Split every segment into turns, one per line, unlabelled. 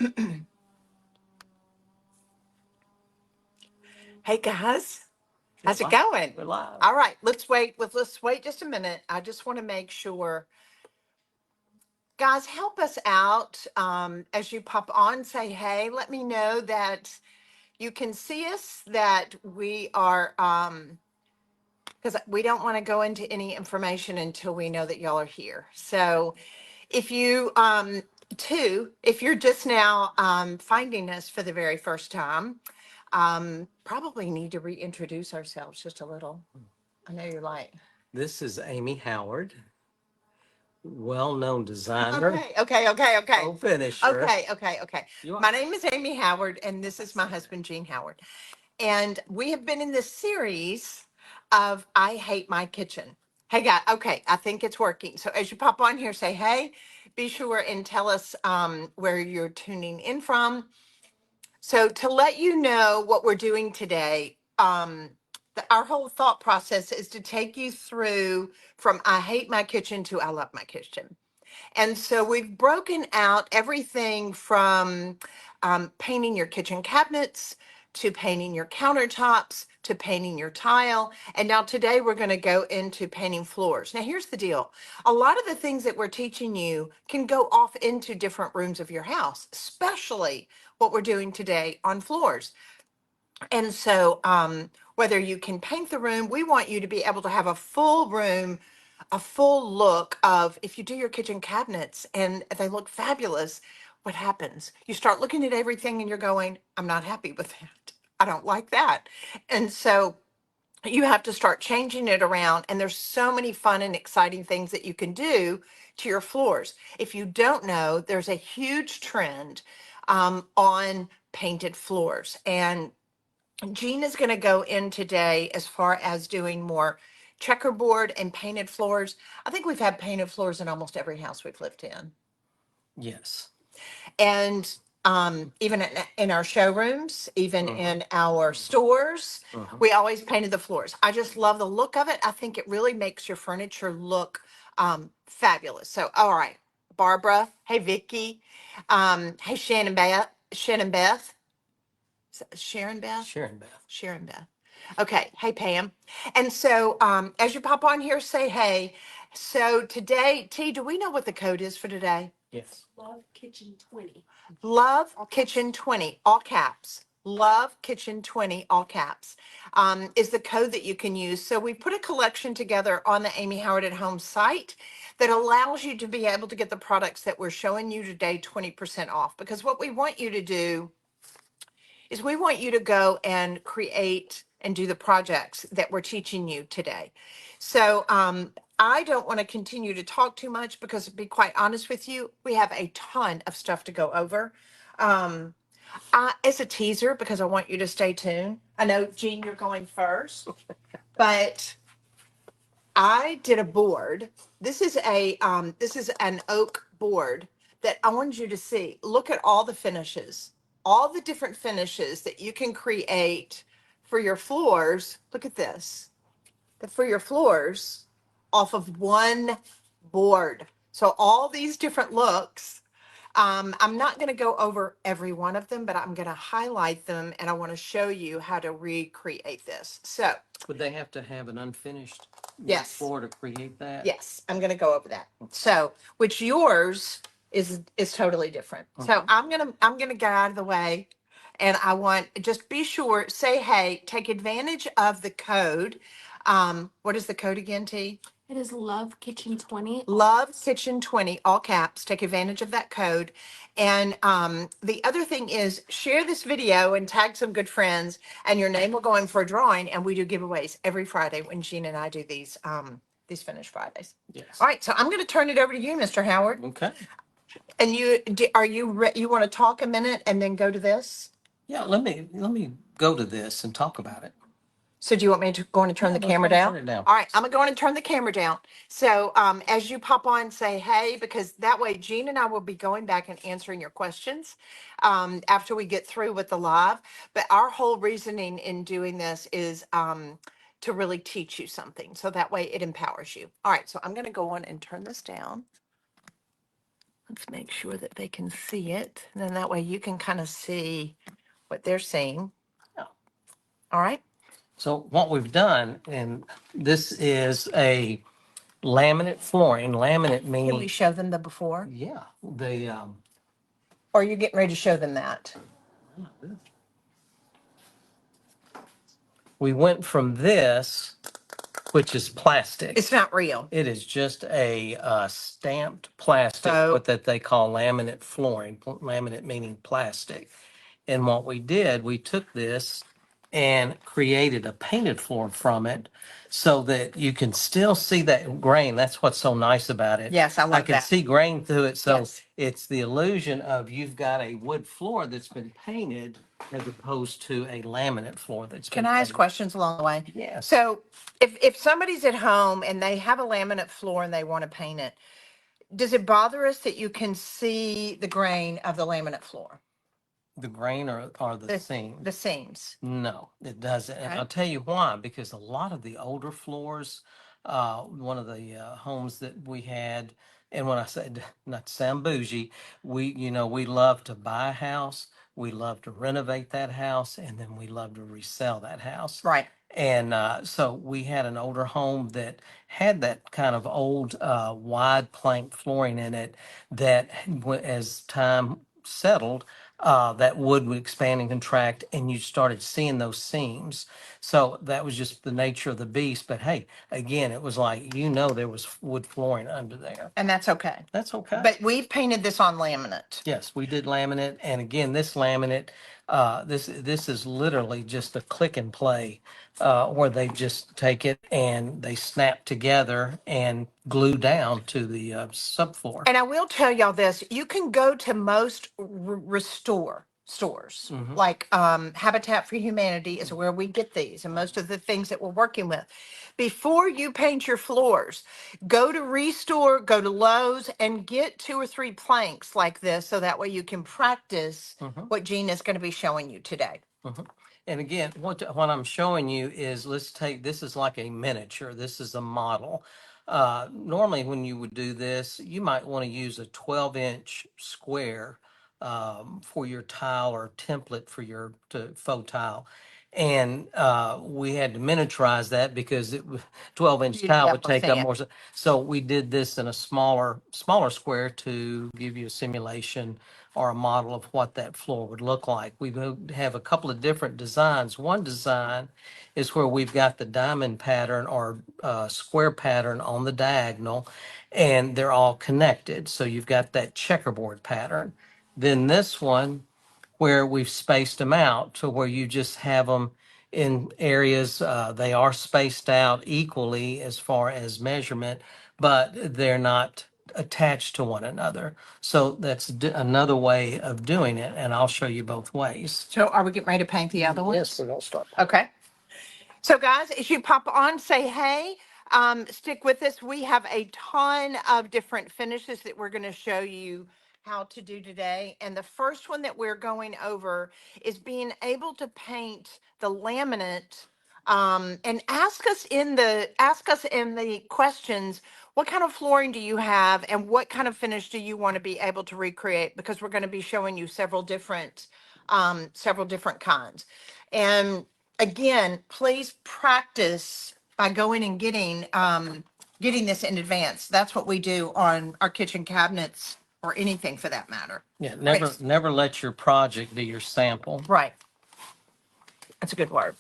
Hey guys, how's it
Live.
going?
We're live.
All right, let's wait just a minute. I just want to make sure. Guys, help us out as you pop on. Say hey. Let me know that you can see us. That we are because we don't want to go into any information until we know that y'all are here. So if you if you're just now finding us for the very first time, probably need to reintroduce ourselves just a little. I know you're like,
This is Amy Howard, well-known designer,
okay.
finisher.
Okay.
You
My
are.
name is Amy Howard, and this is my husband, Gene Howard. And we have been in this series of I Hate My Kitchen. Hey, guys, okay, I think it's working. So as you pop on here, say hey, be sure and tell us where you're tuning in from. So to let you know what we're doing today, our whole thought process is to take you through from I hate my kitchen to I love my kitchen. And so we've broken out everything from painting your kitchen cabinets to painting your countertops to painting your tile. And now today we're going to go into painting floors. Now, here's the deal. A lot of the things that we're teaching you can go off into different rooms of your house, especially what we're doing today on floors. And so, whether you can paint the room, we want you to be able to have a full room, a full look of if you do your kitchen cabinets and they look fabulous, what happens? You start looking at everything and you're going, I'm not happy with that. I don't like that. And so, you have to start changing it around. And there's so many fun and exciting things that you can do to your floors. If you don't know, there's a huge trend on painted floors. And Jean is going to go in today as far as doing more checkerboard and painted floors. I think we've had painted floors in almost every house we've lived in.
Yes.
And even in our showrooms, even in our stores, we always painted the floors. I just love the look of it. I think it really makes your furniture look fabulous. So, all right, Barbara. Hey, Vicky. Hey, Shannon Beth. Sharon Beth?
Sharon Beth.
Sharon Beth. Okay. Hey, Pam. And so as you pop on here, say hey. So today, T, do we know what the code is for today?
Yes.
Love Kitchen 20.
Love Kitchen 20, all caps. Love Kitchen 20, all caps, is the code that you can use. So we put a collection together on the Amy Howard at Home site that allows you to be able to get the products that we're showing you today 20% off. Because what we want you to do is we want you to go and create and do the projects that we're teaching you today. So I don't want to continue to talk too much because, to be quite honest with you, we have a ton of stuff to go over. Um, it's a teaser because I want you to stay tuned. I know, Jean, you're going first, but I did a board. This is an oak board that I wanted you to see. Look at all the finishes, all the different finishes that you can create for your floors. Look at this. For your floors off of one board. So all these different looks. I'm not going to go over every one of them, but I'm going to highlight them and I want to show you how to recreate this. So
Would they have to have an unfinished
yes.
floor to create that?
Yes, I'm going to go over that. So, which yours is totally different. So I'm gonna get out of the way, and I want just be sure say hey, take advantage of the code. What is the code again, T?
It is Love Kitchen 20.
Love Kitchen 20, all caps. Take advantage of that code. And the other thing is share this video and tag some good friends, and your name will go in for a drawing. And we do giveaways every Friday when Jean and I do these Finish Fridays.
Yes.
All right, so I'm going to turn it over to you, Mr. Howard.
Okay.
And are you want to talk a minute and then go to this?
Yeah. Let me go to this and talk about it.
So do you want me to go on and turn the
let's
camera
go and
down?
turn it down.
All right, I'm gonna go on and turn the camera down. So as you pop on, say hey, because that way Jean and I will be going back and answering your questions after we get through with the live. But our whole reasoning in doing this is to really teach you something. So that way it empowers you. All right, so I'm gonna go on and turn this down. Let's make sure that they can see it. And then that way you can kind of see what they're seeing.
Yeah.
All right.
So what we've done, and this is a laminate flooring, laminate
Can we
meaning,
show them the before?
yeah, the,
Or are you getting ready to show them that?
we went from this, which is plastic.
It's not real.
It is just a stamped plastic,
So-
what that they call laminate flooring, laminate meaning plastic. And what we did, we took this and created a painted floor from it so that you can still see that grain. That's what's so nice about it.
Yes, I
I
love
can
that.
see grain through it. So
Yes.
it's the illusion of you've got a wood floor that's been painted as opposed to a laminate floor that's been
Can I ask
painted.
questions along the way?
Yes.
So if somebody's at home and they have a laminate floor and they want to paint it, does it bother us that you can see the grain of the laminate floor?
The grain or the seam?
The seams.
No, it doesn't. And
Okay.
I'll tell you why, because a lot of the older floors, one of the homes that we had, and when I said, not to sound bougie, we love to buy a house, we love to renovate that house, and then we love to resell that house.
Right.
And so we had an older home that had that kind of old wide plank flooring in it that as time settled, that wood would expand and contract, and you started seeing those seams. So that was just the nature of the beast. But hey, again, it was like, there was wood flooring under there.
And that's okay.
That's okay.
But we've painted this on laminate.
Yes, we did laminate. And again, this laminate, this is literally just a click and play where they just take it and they snap together and glue down to the subfloor.
And I will tell y'all this, you can go to most restore stores, like Habitat for Humanity is where we get these and most of the things that we're working with. Before you paint your floors, go to Restore, go to Lowe's and get 2 or 3 planks like this so that way you can practice what Gina is going to be showing you today.
And again, what I'm showing you is, this is like a miniature. This is a model. Normally, when you would do this, you might want to use a 12-inch square for your tile or template for your faux tile. And we had to miniaturize that because 12-inch
You'd
tile
be
would
able to
take
see
up
it.
more. So we did this in a smaller square to give you a simulation or a model of what that floor would look like. We have a couple of different designs. One design is where we've got the diamond pattern or square pattern on the diagonal, and they're all connected. So you've got that checkerboard pattern. Then this one, where we've spaced them out to where you just have them in areas, they are spaced out equally as far as measurement, but they're not attached to one another. So that's another way of doing it, and I'll show you both ways.
So are we getting ready to paint the other ones?
Yes, we're gonna start.
Okay. So guys, as you pop on, say hey, stick with us. We have a ton of different finishes that we're going to show you how to do today. And the first one that we're going over is being able to paint the laminate. And ask us in the questions, what kind of flooring do you have and what kind of finish do you want to be able to recreate? Because we're going to be showing you several different kinds. And again, please practice by going and getting this in advance. That's what we do on our kitchen cabinets or anything for that matter.
Yeah,
Right.
never let your project be your sample.
Right. That's a good word.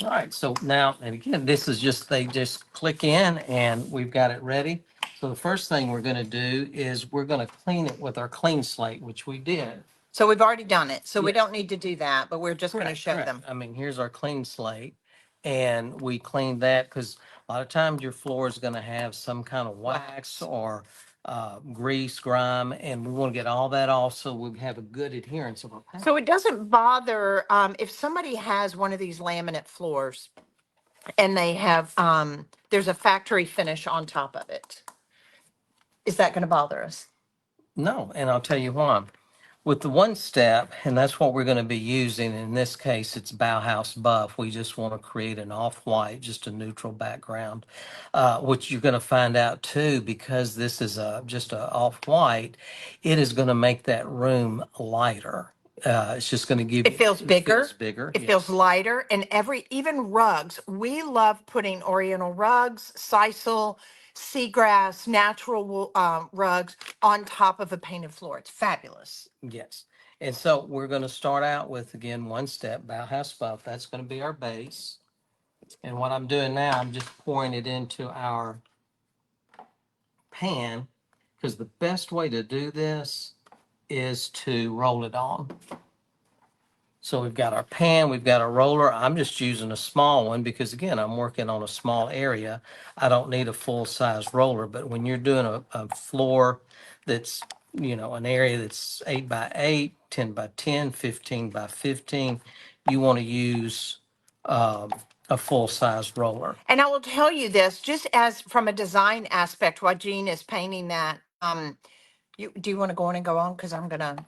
All right, so now, and again, this is just, they just click in and we've got it ready. So the first thing we're gonna do is we're gonna clean it with our clean slate, which we did.
So we've already done it. So we
Yes.
don't need to do that, but we're just going to
Correct,
show
correct.
them.
I mean, here's our clean slate. And we cleaned that because a lot of times your floor is gonna have some kind of wax or grease, grime, and we want to get all that off so we have a good adherence of our paint.
So it doesn't bother if somebody has one of these laminate floors and they have there's a factory finish on top of it. Is that going to bother us?
No, and I'll tell you why. With the one step, and that's what we're going to be using. In this case, it's Bauhaus Buff. We just want to create an off-white, just a neutral background, which you're going to find out too, because this is just a off-white, it is going to make that room lighter. It's just going to give
It feels bigger.
bigger.
It feels
Yes.
lighter. And even rugs. We love putting Oriental rugs, sisal, seagrass, natural rugs on top of a painted floor. It's fabulous.
Yes. And so we're going to start out with, again, one step, Bauhaus Buff. That's going to be our base. And what I'm doing now, I'm just pouring it into our pan, because the best way to do this is to roll it on. So we've got our pan, we've got a roller. I'm just using a small one because, again, I'm working on a small area. I don't need a full-size roller, but when you're doing a floor that's, an area that's 8 by 8, 10 by 10, 15 by 15, you want to use a full-size roller.
And I will tell you this, just as from a design aspect, while Jean is painting that, do you want to go on and go on? Because
Oh,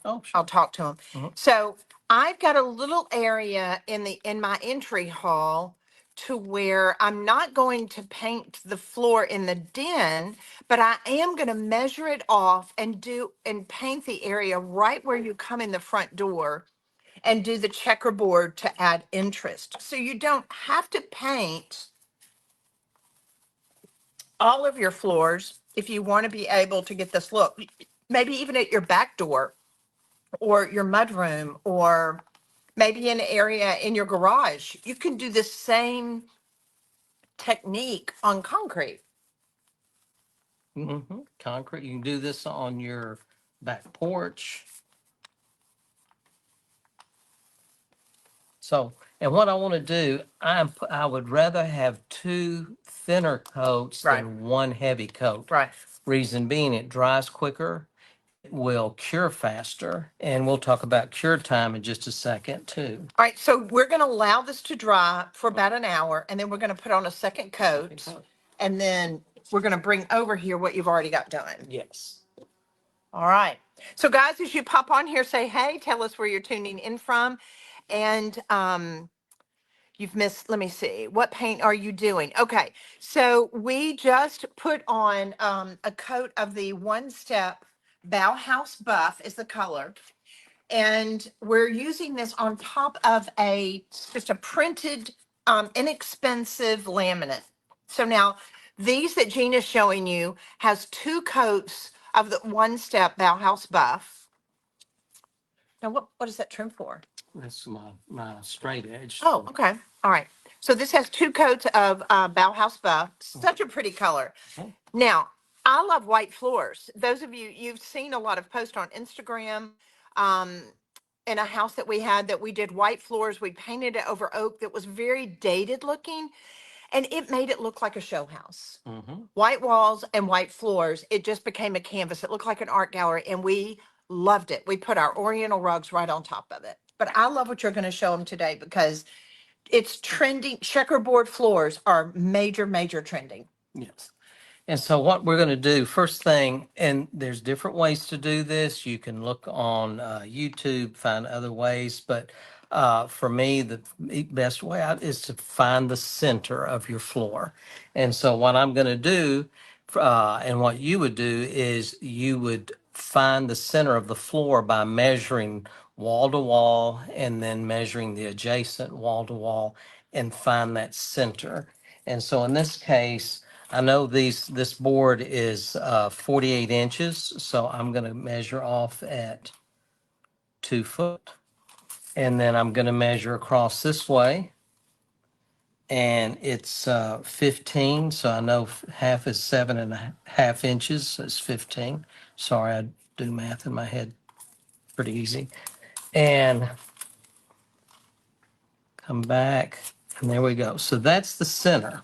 I'll
sure.
talk to him.
Mhm.
So I've got a little area in my entry hall to where I'm not going to paint the floor in the den, but I am going to measure it off and paint the area right where you come in the front door and do the checkerboard to add interest. So you don't have to paint all of your floors if you want to be able to get this look. Maybe even at your back door or your mudroom, or maybe an area in your garage. You can do the same technique on concrete.
Concrete. You can do this on your back porch. So, and what I want to do, I would rather have two thinner coats
Right.
than one heavy coat.
Right.
Reason being, it dries quicker, it will cure faster, and we'll talk about cure time in just a second too.
All right. So we're going to allow this to dry for about an hour, and then we're going to put on a second coat, and then we're going to bring over here what you've already got done.
Yes.
All right. So guys, as you pop on here, say hey, tell us where you're tuning in from. And you've missed, let me see, what paint are you doing? Okay, so we just put on a coat of the One Step Bauhaus Buff is the color. And we're using this on top of just a printed, inexpensive laminate. So now these that Gina's showing you has two coats of the One Step Bauhaus Buff. Now, what is that trim for?
That's my straight edge.
Oh, okay. All right. So this has two coats of Bauhaus Buff. Such a pretty color.
Okay.
Now, I love white floors. Those of you've seen a lot of posts on Instagram. In a house that we had that we did white floors, we painted it over oak that was very dated looking, and it made it look like a show house. White walls and white floors. It just became a canvas. It looked like an art gallery, and we loved it. We put our Oriental rugs right on top of it. But I love what you're going to show them today because it's trending. Checkerboard floors are major, major trending.
Yes. And so what we're going to do, first thing, and there's different ways to do this. You can look on YouTube, find other ways, but for me, the best way out is to find the center of your floor. And so what I'm going to do, and what you would do is you would find the center of the floor by measuring wall to wall and then measuring the adjacent wall to wall and find that center. And so in this case, I know this board is 48 inches, so I'm going to measure off at 2 foot. And then I'm going to measure across this way. And it's 15, so I know half is 7.5 inches, so it's 15. Sorry, I do math in my head pretty easy. And come back, and there we go. So that's the center.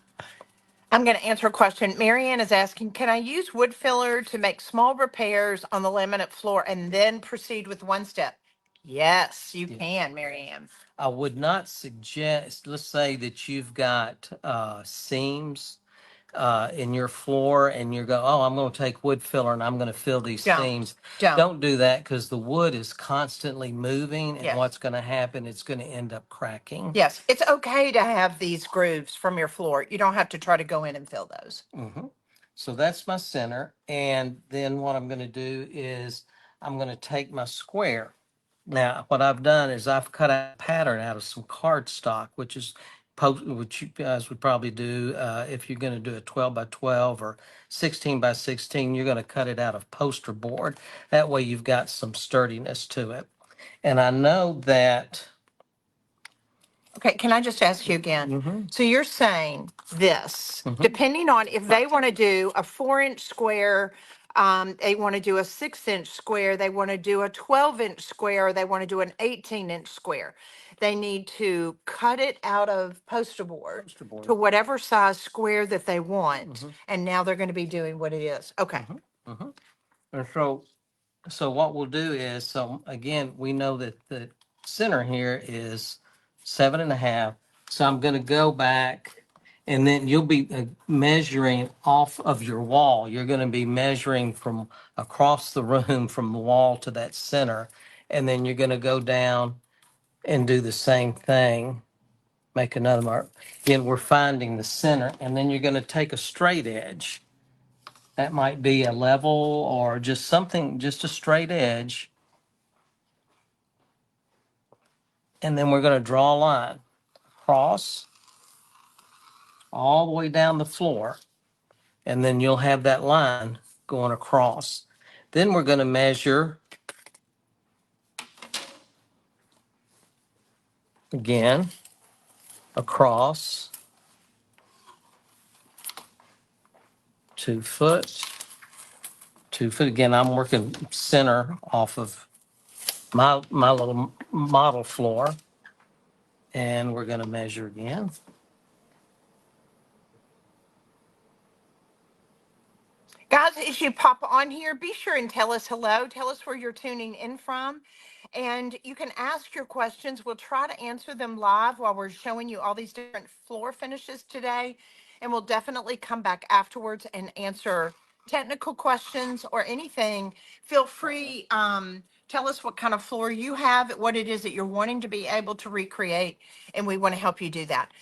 I'm going to answer a question. Marianne is asking, can I use wood filler to make small repairs on the laminate floor and then proceed with one step? Yes, you can, Marianne.
I would not suggest, let's say that you've got seams in your floor and you go, oh, I'm going to take wood filler and I'm going to fill these
Don't.
seams.
Don't.
Don't do that because the wood is constantly moving, and
Yes.
what's going to happen, it's going to end up cracking.
Yes, it's okay to have these grooves from your floor. You don't have to try to go in and fill those.
Mhm. So that's my center. And then what I'm going to do is I'm going to take my square. Now, what I've done is I've cut a pattern out of some cardstock, which you guys would probably do if you're going to do a 12 by 12 or 16 by 16. You're going to cut it out of poster board. That way you've got some sturdiness to it. And I know that.
Okay, can I just ask you again? So you're saying this, depending on if they want to do a 4-inch square, they want to do a 6-inch square, they want to do a 12-inch square, they want to do an 18-inch square. They need to cut it out of poster board to whatever size square that they want. And now they're going to be doing what it is. Okay.
And so what we'll do is, so again, we know that the center here is 7.5. So I'm going to go back, and then you'll be measuring off of your wall. You're going to be measuring from across the room from the wall to that center. And then you're going to go down and do the same thing. Make another mark. Again, we're finding the center, and then you're going to take a straight edge. That might be a level or just something, just a straight edge. And then we're going to draw a line across all the way down the floor. And then you'll have that line going across. Then we're going to measure again across 2 foot, 2 foot. Again, I'm working center off of my little model floor. And we're going to measure again.
Guys, as you pop on here, be sure and tell us hello. Tell us where you're tuning in from. And you can ask your questions. We'll try to answer them live while we're showing you all these different floor finishes today. And we'll definitely come back afterwards and answer technical questions or anything. Feel free. Tell us what kind of floor you have, what it is that you're wanting to be able to recreate, and we want to help you do that.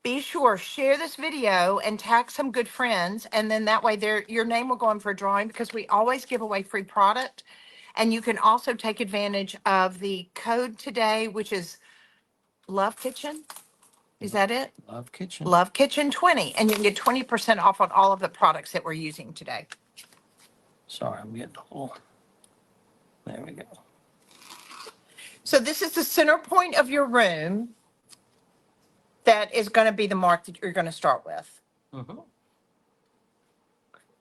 Be sure, share this video and tag some good friends, and then that way your name will go in for a drawing because we always give away free product. And you can also take advantage of the code today, which is Love Kitchen. Is that it?
Love Kitchen.
Love Kitchen 20, and you can get 20% off on all of the products that we're using today.
Sorry, I'm getting a little. There we go.
So this is the center point of your room. That is going to be the mark that you're going to start with.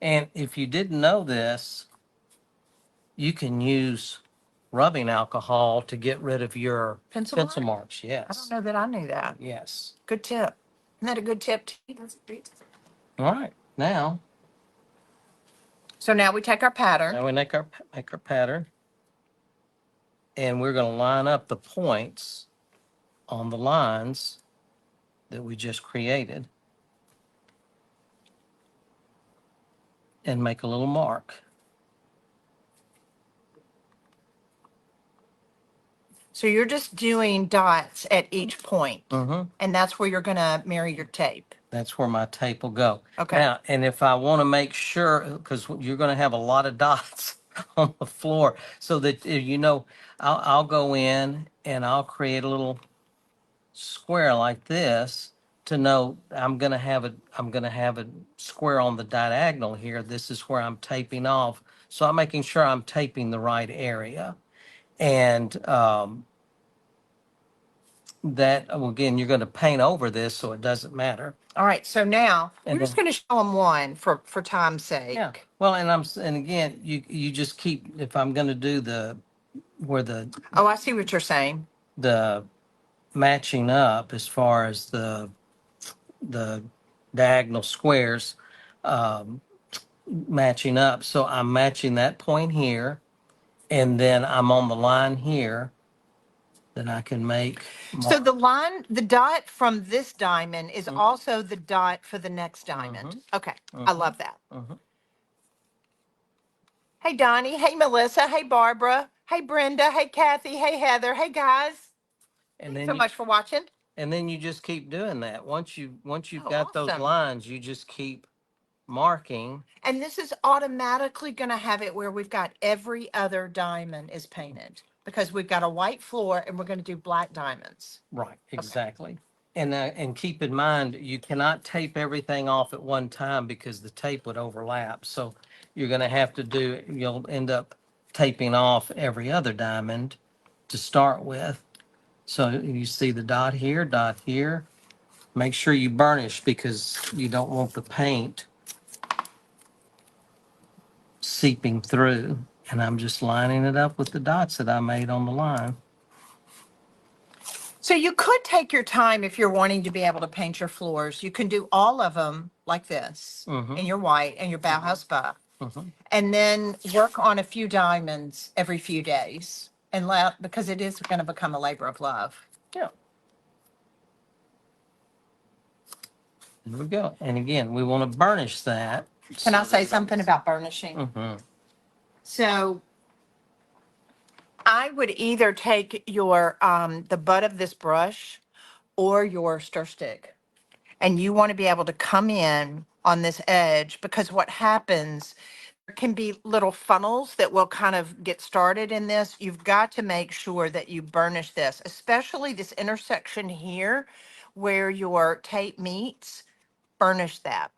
And if you didn't know this, you can use rubbing alcohol to get rid of your
Pencil
pencil
mark?
marks.
I
Yes.
don't know that I knew that.
Yes.
Good tip. Isn't that a good tip?
That's great.
All right. Now
So now we take our pattern.
we make our pattern, and we're going to line up the points on the lines that we just created and make a little mark.
So you're just doing dots at each point,
Mm-hmm.
and that's where you're going to marry your tape.
That's where my tape will go.
Okay.
Now, and if I want to make sure, because you're going to have a lot of dots on the floor, so that I'll go in and I'll create a little square like this to know I'm going to have a square on the diagonal here. This is where I'm taping off. So I'm making sure I'm taping the right area. And that, again, you're going to paint over this so it doesn't matter.
All right. So now
And
we're just going to show them one for time's sake.
Yeah. Well, and again, you just keep, if I'm going to do where
Oh, I see what you're saying.
the matching up as far as the diagonal squares, matching up. So I'm matching that point here, and then I'm on the line here, that I can make.
So the dot from this diamond is also the dot for the next diamond. Okay, I love that. Hey, Donnie. Hey, Melissa. Hey, Barbara. Hey, Brenda. Hey, Kathy. Hey, Heather. Hey, guys.
And
Thanks
then
so much for watching.
and then you just keep doing that. Once you've
Oh,
got those
awesome.
lines, you just keep marking.
And this is automatically going to have it where we've got every other diamond is painted because we've got a white floor and we're going to do black diamonds.
Right, exactly. And keep in mind, you cannot tape everything off at one time because the tape would overlap. So you're going to have to you'll end up taping off every other diamond to start with. So you see the dot here, dot here. Make sure you burnish because you don't want the paint seeping through. And I'm just lining it up with the dots that I made on the line.
So you could take your time if you're wanting to be able to paint your floors. You can do all of them like this in your white and your Bauhaus buff. And then work on a few diamonds every few days and because it is going to become a labor of love.
Yeah. There we go. And again, we want to burnish that.
Can I say something about burnishing? So I would either take your the butt of this brush or your stir stick. And you want to be able to come in on this edge because what happens, there can be little funnels that will kind of get started in this. You've got to make sure that you burnish this, especially this intersection here where your tape meets, burnish that.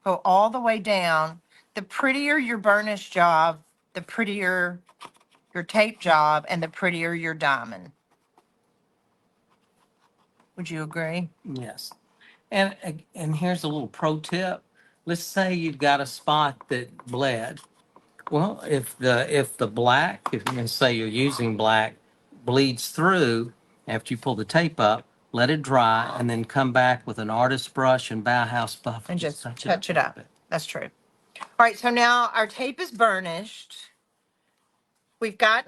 Go all the way down. The prettier your burnish job, the prettier your tape job, and the prettier your diamond. Would you agree?
Yes. And here's a little pro tip. Let's say you've got a spot that bled. Well, if the black, if you can say you're using black, bleeds through after you pull the tape up, let it dry, and then come back with an artist brush and Bauhaus buff
And just
touch
touch it
a little
up.
bit.
That's true. All right, so now our tape is burnished. We've got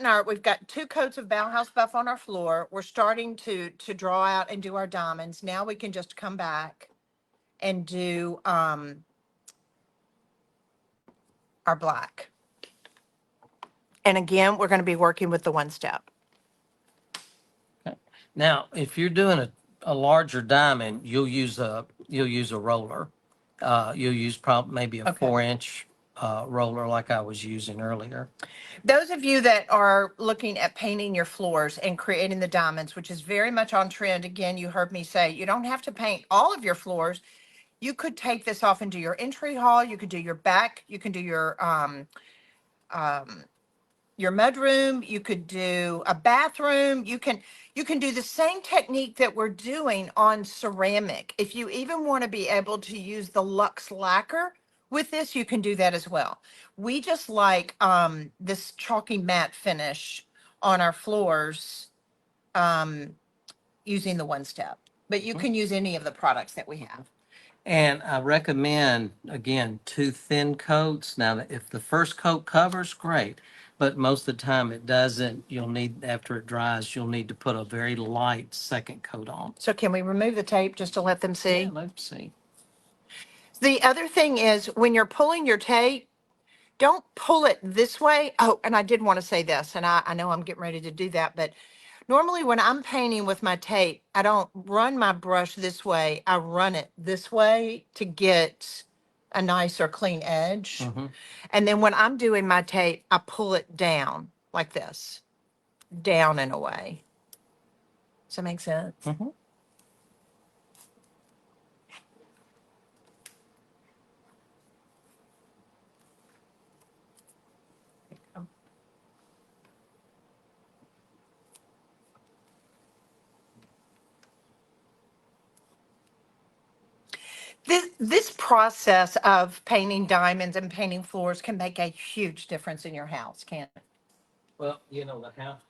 2 coats of Bauhaus buff on our floor. We're starting to draw out and do our diamonds. Now we can just come back and do our black. And again, we're going to be working with the one step.
Okay. Now, if you're doing a larger diamond, you'll use a roller. You'll use probably maybe a
Okay.
4-inch roller like I was using earlier.
Those of you that are looking at painting your floors and creating the diamonds, which is very much on trend, again, you heard me say, you don't have to paint all of your floors. You could take this off into your entry hall. You could do your back. You can do your mudroom. You could do a bathroom. You can do the same technique that we're doing on ceramic. If you even want to be able to use the Luxe lacquer with this, you can do that as well. We just like this chalky matte finish on our floors using the one step, but you can use any of the products that we have.
And I recommend, again, 2 thin coats. Now, if the first coat covers, great. But most of the time it doesn't. You'll need, after it dries, you'll need to put a very light second coat on.
So can we remove the tape just to let them see?
Yeah, let's see.
The other thing is when you're pulling your tape, don't pull it this way. Oh, and I did want to say this, and I know I'm getting ready to do that, but normally when I'm painting with my tape, I don't run my brush this way. I run it this way to get a nice or clean edge. And then when I'm doing my tape, I pull it down like this, down and away. Does that make sense? This process of painting diamonds and painting floors can make a huge difference in your house, can't it?
Well, you know, the house,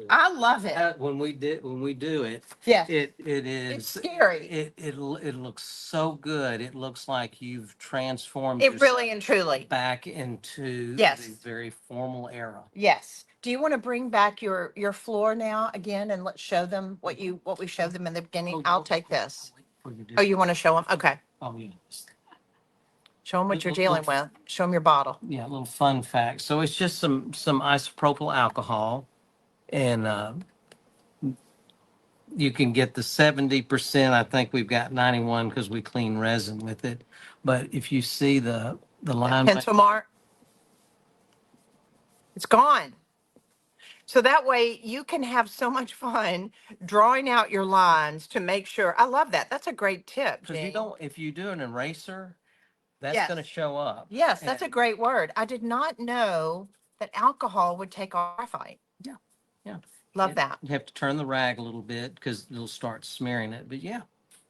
I love it.
When we do it,
Yes.
it
It's
is,
scary.
it looks so good. It looks like you've transformed
It
yourself
really and truly.
back into the
Yes.
very formal era.
Yes. Do you want to bring back your floor now again and let's show them what we showed them in the beginning? I'll take this. Oh, you want to show them? Okay.
Oh, yeah.
Show them what you're dealing with. Show them your bottle.
Yeah, a little fun fact. So it's just some isopropyl alcohol, and you can get the 70%. I think we've got 91 because we clean resin with it. But if you see the line,
Pencil mark. It's gone. So that way you can have so much fun drawing out your lines to make sure. I love that. That's a great tip,
because you
Jean.
don't, if you do an eraser, that's
Yes.
going to show up.
Yes, that's a
And-
great word. I did not know that alcohol would take off graphite.
Yeah, yeah.
Love that.
You have to turn the rag a little bit because it'll start smearing it. But yeah,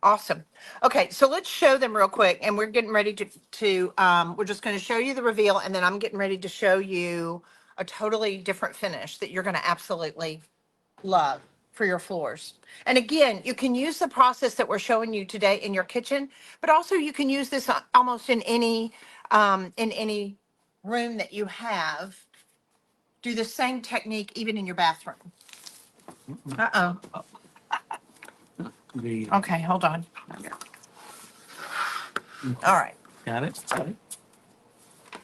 Awesome. Okay, so let's show them real quick, and we're getting ready to we're just going to show you the reveal, and then I'm getting ready to show you a totally different finish that you're going to absolutely love for your floors. And again, you can use the process that we're showing you today in your kitchen, but also you can use this almost in any room that you have. Do the same technique even in your bathroom. Uh-oh.
the
Okay, hold on. All right.
got it. Got it.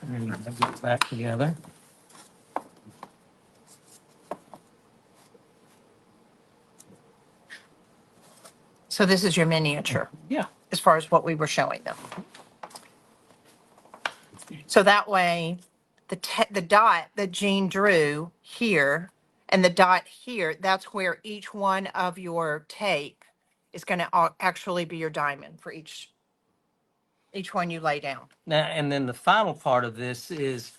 And then get it back together.
So this is your miniature
Yeah.
as far as what we were showing them. So that way, the dot that Jean drew here and the dot here, that's where each one of your tape is going to actually be your diamond for each one you lay down.
Now, and then the final part of this is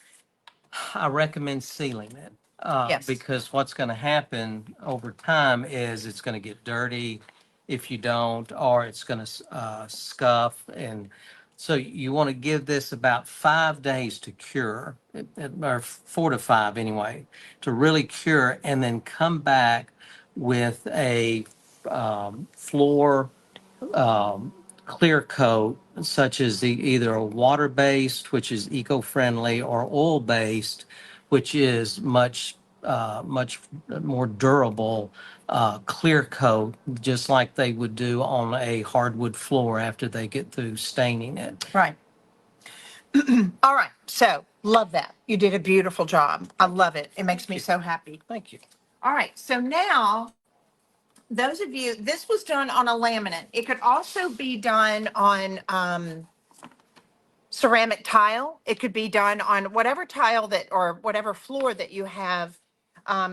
I recommend sealing it.
Yes.
Because what's going to happen over time is it's going to get dirty if you don't, or it's going to scuff. And so you want to give this about 5 days to cure, or 4 to 5 anyway, to really cure, and then come back with a floor clear coat, such as either a water-based, which is eco-friendly, or oil-based, which is much more durable, clear coat, just like they would do on a hardwood floor after they get through staining it.
Right. All right. So love that. You did a beautiful job. I love it. It makes me so happy.
Thank you.
All right. So now, those of you, this was done on a laminate. It could also be done on ceramic tile. It could be done on whatever tile that, or whatever floor that you have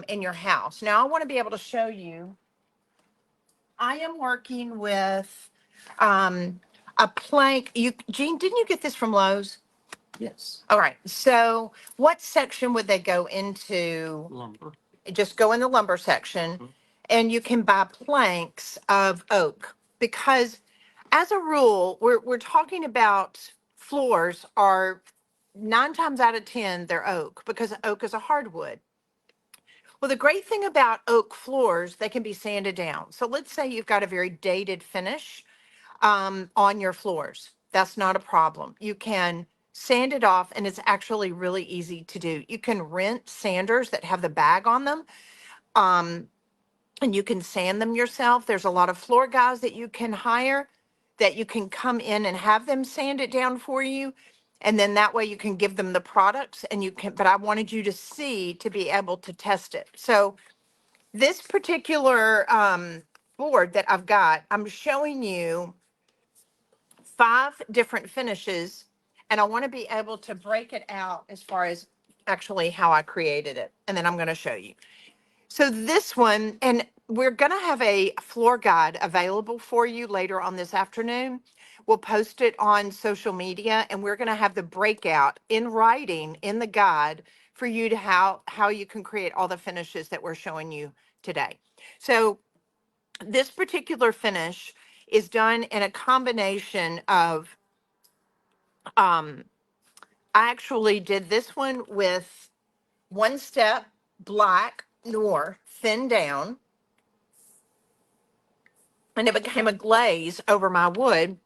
in your house. Now I want to be able to show you. I am working with a plank. Jean, didn't you get this from Lowe's?
Yes.
All right. So what section would they go into?
Lumber.
Just go in the lumber section,
Mhm.
and you can buy planks of oak, because as a rule, we're talking about floors are 9 times out of 10, they're oak, because oak is a hardwood. Well, the great thing about oak floors, they can be sanded down. So let's say you've got a very dated finish on your floors. That's not a problem. You can sand it off, and it's actually really easy to do. You can rent sanders that have the bag on them, and you can sand them yourself. There's a lot of floor guys that you can hire that you can come in and have them sand it down for you. And then that way you can give them the products, and you can, but I wanted you to see, to be able to test it. So this particular board that I've got, I'm showing you 5 different finishes, and I want to be able to break it out as far as actually how I created it. And then I'm going to show you. So this one, and we're going to have a floor guide available for you later on this afternoon. We'll post it on social media, and we're going to have the breakout in writing in the guide for you to how you can create all the finishes that we're showing you today. So this particular finish is done in a combination of, I actually did this one with one step black nor thinned down, and it became a glaze over my wood.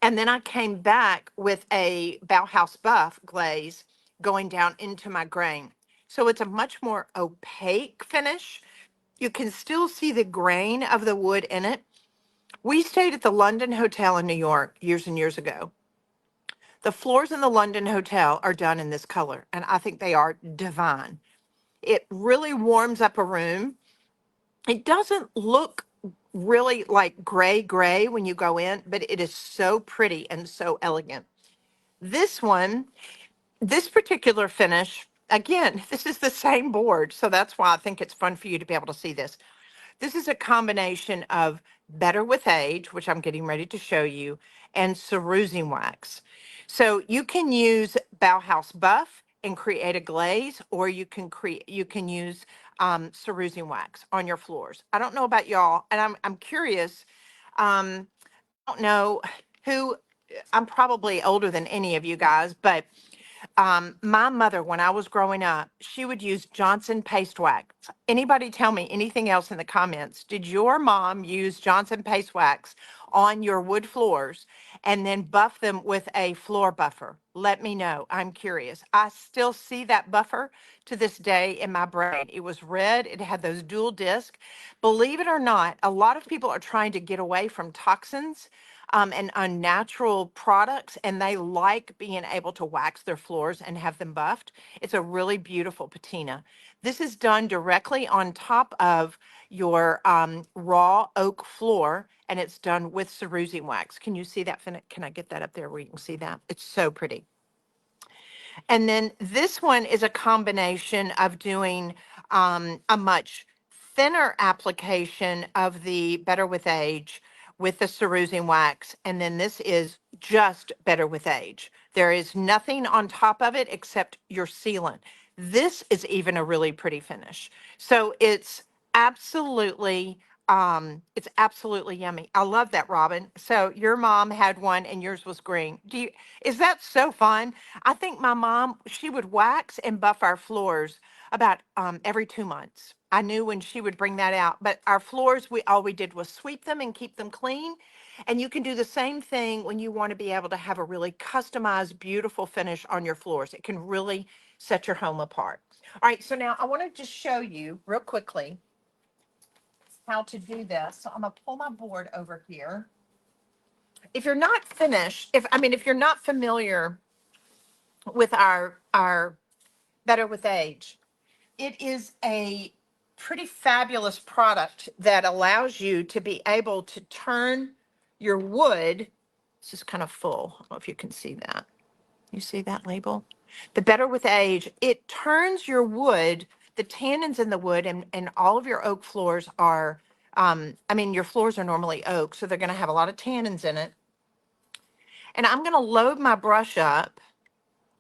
And then I came back with a Bauhaus buff glaze going down into my grain. So it's a much more opaque finish. You can still see the grain of the wood in it. We stayed at the London Hotel in New York years and years ago. The floors in the London Hotel are done in this color, and I think they are divine. It really warms up a room. It doesn't look really like gray when you go in, but it is so pretty and so elegant. This one, this particular finish, again, this is the same board, so that's why I think it's fun for you to be able to see this. This is a combination of Better with Age, which I'm getting ready to show you, and cerusing wax. So you can use Bauhaus Buff and create a glaze, or you can use cerusing wax on your floors. I don't know about y'all, and I'm curious. I don't know who. I'm probably older than any of you guys, but my mother, when I was growing up, she would use Johnson paste wax. Anybody tell me anything else in the comments? Did your mom use Johnson paste wax on your wood floors and then buff them with a floor buffer? Let me know. I'm curious. I still see that buffer to this day in my brain. It was red. It had those dual disc. Believe it or not, a lot of people are trying to get away from toxins and unnatural products, and they like being able to wax their floors and have them buffed. It's a really beautiful patina. This is done directly on top of your raw oak floor, and it's done with cerusing wax. Can you see that? Can I get that up there where you can see that? It's so pretty. And then this one is a combination of doing a much thinner application of the Better with Age with the cerusing wax. And then this is just Better with Age. There is nothing on top of it except your sealant. This is even a really pretty finish. So it's absolutely yummy. I love that, Robin. So your mom had one and yours was green. Is that so fun? I think my mom, she would wax and buff our floors about every 2 months. I knew when she would bring that out, but our floors, all we did was sweep them and keep them clean. And you can do the same thing when you want to be able to have a really customized, beautiful finish on your floors. It can really set your home apart. All right, so now I want to just show you real quickly how to do this. So I'm gonna pull my board over here. If you're not finished, if you're not familiar with our Better with Age, it is a pretty fabulous product that allows you to be able to turn your wood. This is kind of full. I don't know if you can see that. You see that label? The Better with Age, it turns your wood, the tannins in the wood, and all of your oak floors are, your floors are normally oak, so they're going to have a lot of tannins in it. And I'm going to load my brush up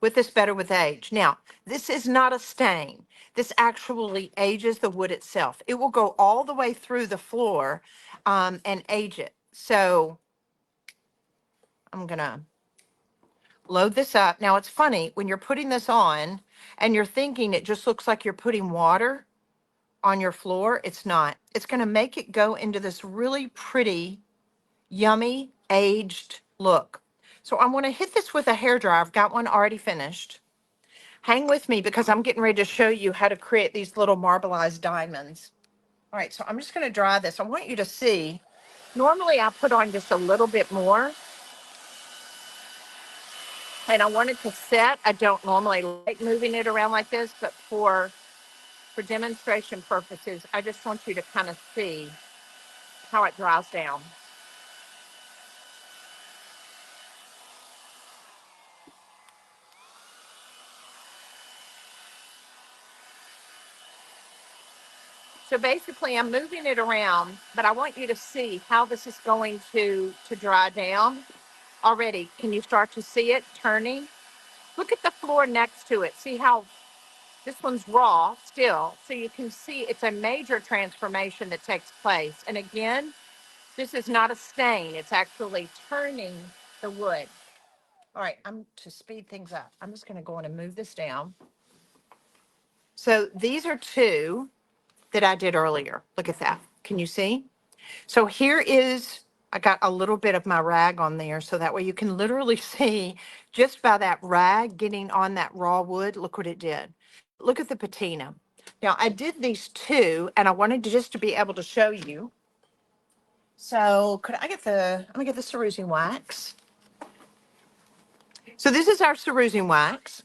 with this Better with Age. Now, this is not a stain. This actually ages the wood itself. It will go all the way through the floor and age it. So I'm going to load this up. Now, it's funny when you're putting this on and you're thinking it just looks like you're putting water on your floor. It's not. It's going to make it go into this really pretty, yummy, aged look. So I want to hit this with a hairdryer. I've got one already finished. Hang with me because I'm getting ready to show you how to create these little marbleized diamonds. All right, so I'm just going to dry this. I want you to see. Normally I put on just a little bit more and I want it to set. I don't normally like moving it around like this, but for demonstration purposes, I just want you to kind of see how it dries down. So basically I'm moving it around, but I want you to see how this is going to dry down already. Can you start to see it turning? Look at the floor next to it. See how this one's raw still. So you can see it's a major transformation that takes place. And again, this is not a stain. It's actually turning the wood. All right, I'm to speed things up. I'm just going to go in and move this down. So these are two that I did earlier. Look at that. Can you see? So here is, I got a little bit of my rag on there so that way you can literally see just by that rag getting on that raw wood, look what it did. Look at the patina. Now I did these two and I wanted to just to be able to show you. So could I get I'm gonna get the cerusing wax. So this is our cerusing wax.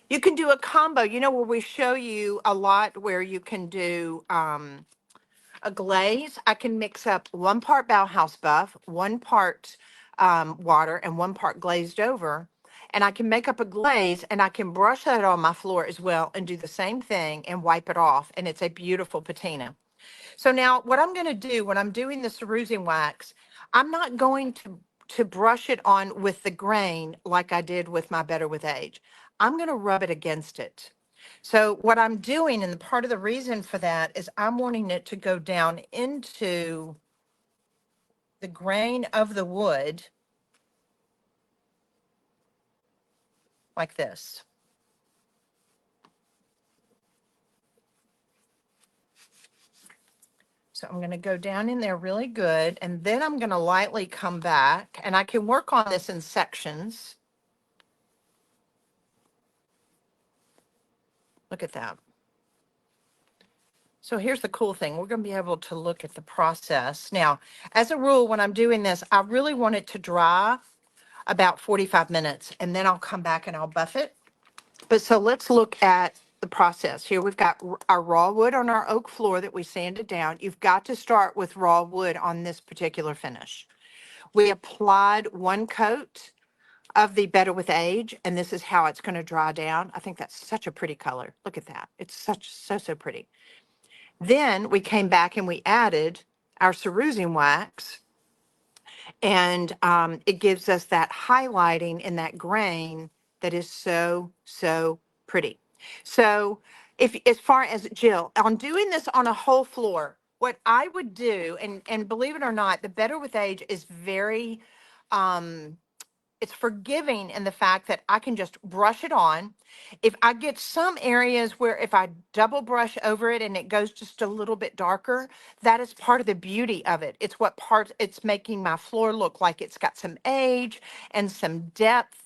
You can do a combo, where we show you a lot where you can do, a glaze. I can mix up 1 part Bauhaus buff, 1 part water, and 1 part glazed over. And I can make up a glaze and I can brush that on my floor as well and do the same thing and wipe it off. And it's a beautiful patina. So now what I'm going to do when I'm doing the cerusing wax, I'm not going to brush it on with the grain like I did with my Better with Age. I'm going to rub it against it. So what I'm doing, and part of the reason for that is I'm wanting it to go down into the grain of the wood like this. So I'm going to go down in there really good, and then I'm going to lightly come back, and I can work on this in sections. Look at that. So here's the cool thing. We're going to be able to look at the process. Now, as a rule, when I'm doing this, I really want it to dry about 45 minutes, and then I'll come back and I'll buff it. But so let's look at the process. Here we've got our raw wood on our oak floor that we sanded down. You've got to start with raw wood on this particular finish. We applied 1 coat of the Better with Age, and this is how it's going to dry down. I think that's such a pretty color. Look at that. It's so pretty. Then we came back and we added our cerusing wax, and it gives us that highlighting in that grain that is so pretty. So if, as far as Jill, on doing this on a whole floor, what I would do, and believe it or not, the Better with Age is very, it's forgiving in the fact that I can just brush it on. If I get some areas where if I double brush over it and it goes just a little bit darker, that is part of the beauty of it. It's what part it's making my floor look like it's got some age and some depth.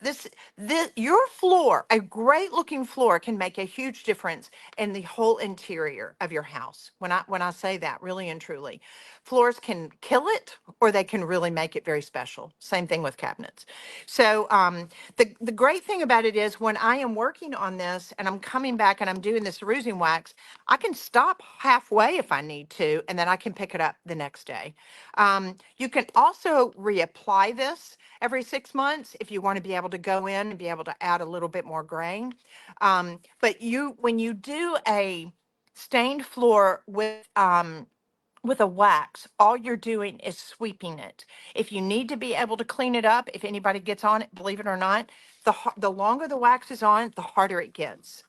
Your floor, a great looking floor, can make a huge difference in the whole interior of your house. When I say that, really and truly, floors can kill it or they can really make it very special. Same thing with cabinets. So the great thing about it is when I am working on this and I'm coming back and I'm doing this cerusing wax, I can stop halfway if I need to, and then I can pick it up the next day. You can also reapply this every 6 months if you want to be able to go in and be able to add a little bit more grain. But when you do a stained floor with a wax, all you're doing is sweeping it. If you need to be able to clean it up, if anybody gets on it, believe it or not, the longer the wax is on, the harder it gets.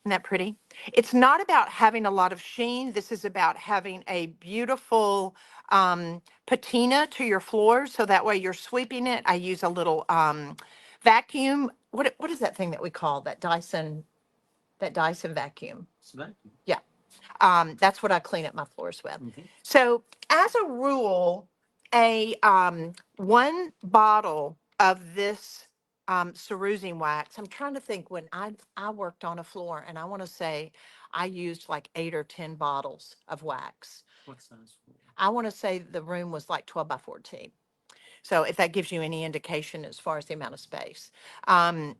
Isn't that pretty? It's not about having a lot of sheen. This is about having a beautiful patina to your floors. So that way you're sweeping it. I use a little vacuum. What is that thing that we call that Dyson vacuum? Yeah. That's what I clean up my floors with. So as a rule, a 1 bottle of this cerusing wax, I'm trying to think when I worked on a floor, and I want to say I used like 8 or 10 bottles of wax.
What size?
I want to say the room was like 12 by 14. So if that gives you any indication as far as the amount of space. And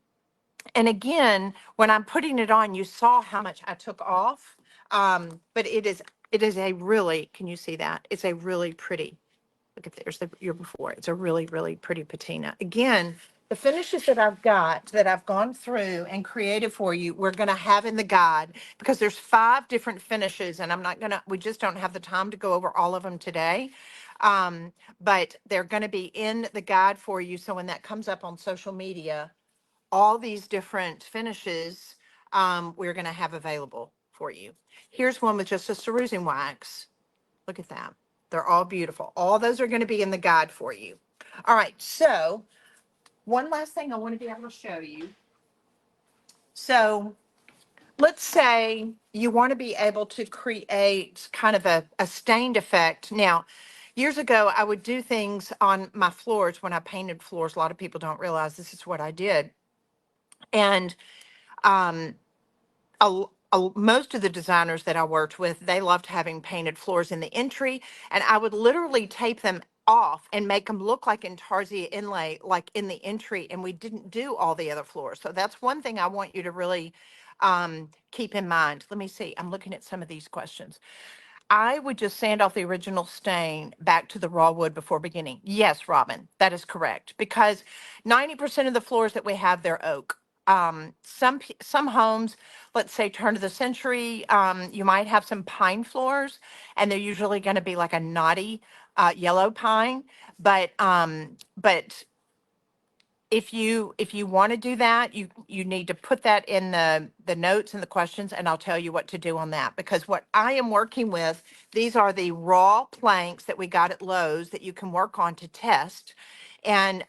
again, when I'm putting it on, you saw how much I took off. But it is a really, can you see that? It's a really pretty, look at there's the year before. It's a really pretty patina. Again, the finishes that I've got, that I've gone through and created for you, we're going to have in the guide, because there's 5 different finishes, and we just don't have the time to go over all of them today. But they're going to be in the guide for you. So when that comes up on social media, all these different finishes we're going to have available for you. Here's one with just a cerusing wax. Look at that. They're all beautiful. All those are going to be in the guide for you. All right. So one last thing I want to be able to show you. So let's say you want to be able to create kind of a stained effect. Now, years ago, I would do things on my floors when I painted floors. A lot of people don't realize this is what I did. And um, most of the designers that I worked with, they loved having painted floors in the entry, and I would literally tape them off and make them look like intarsia inlay, like in the entry, and we didn't do all the other floors. So that's one thing I want you to really keep in mind. Let me see. I'm looking at some of these questions. I would just sand off the original stain back to the raw wood before beginning. Yes, Robin, that is correct. Because 90% of the floors that we have, they're oak. Some homes, let's say turn of the century, you might have some pine floors, and they're usually going to be like a knotty yellow pine. But if you want to do that, you need to put that in the notes and the questions, and I'll tell you what to do on that. Because what I am working with, these are the raw planks that we got at Lowe's that you can work on to test. And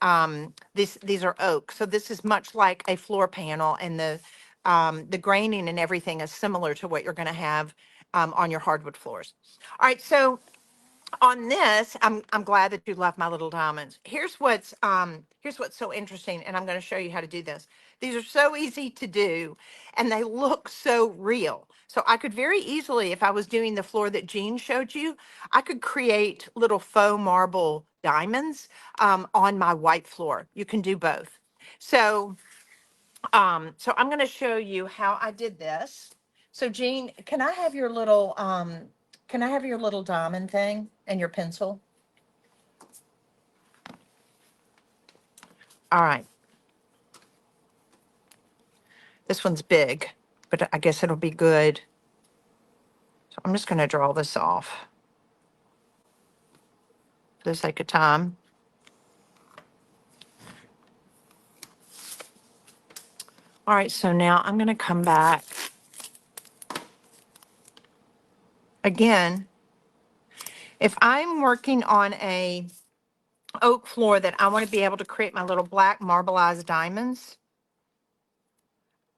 these are oak, so this is much like a floor panel, and the graining and everything is similar to what you're going to have on your hardwood floors. All right, so on this, I'm glad that you love my little diamonds. Here's what's so interesting, and I'm going to show you how to do this. These are so easy to do, and they look so real. So I could very easily, if I was doing the floor that Jean showed you, I could create little faux marble diamonds on my white floor. You can do both. So I'm going to show you how I did this. So Jean, can I have your little diamond thing and your pencil? All right. This one's big, but I guess it'll be good. So I'm just going to draw this off for the sake of time. All right, so now I'm going to come back. Again, if I'm working on a oak floor that I want to be able to create my little black marbleized diamonds,